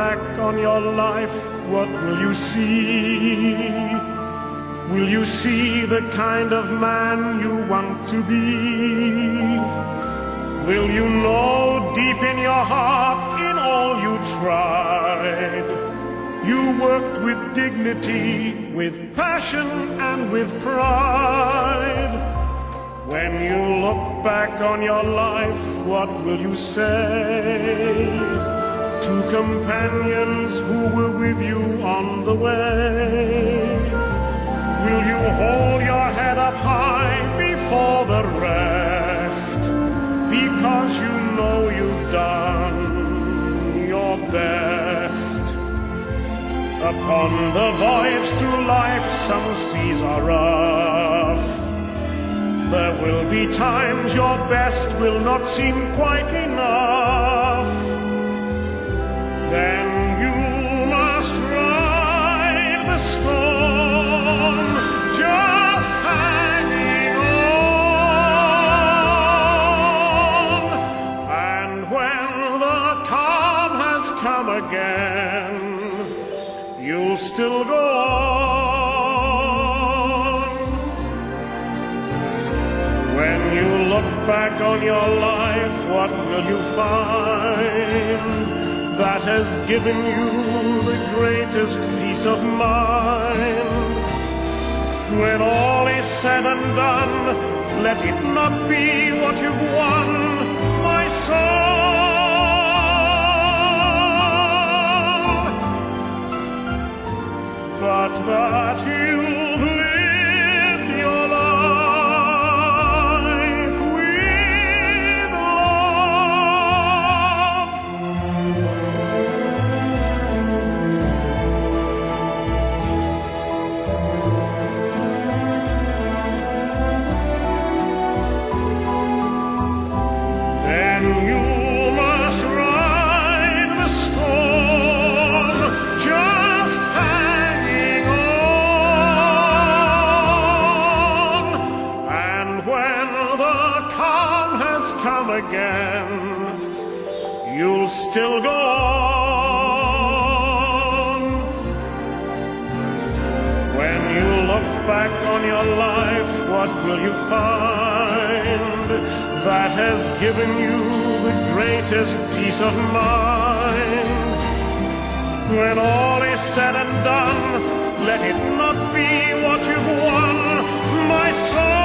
back on your life, what will you see? Will you see the kind of man you want to be? Will you know deep in your heart, in all you tried, you worked with dignity, with passion and with pride? When you look back on your life, what will you say to companions who were with you on the way? Will you hold your head up high before the rest, because you know you've done your best? Upon the voyage through life, some seas are rough. There will be times your best will not seem quite enough. Then you must ride the storm, just hanging on. And when the calm has come again, you'll still go on. When you look back on your life, what will you find that has given you the greatest peace of mind? When all is said and done, let it not be what you've won, my soul, but that you've lived your life with love. Then you must ride the storm, just hanging on. And when the calm has come again, you'll still go on. When you look back on your life, what will you find that has given you the greatest peace of mind? When all is said and done, let it not be what you've won, my soul.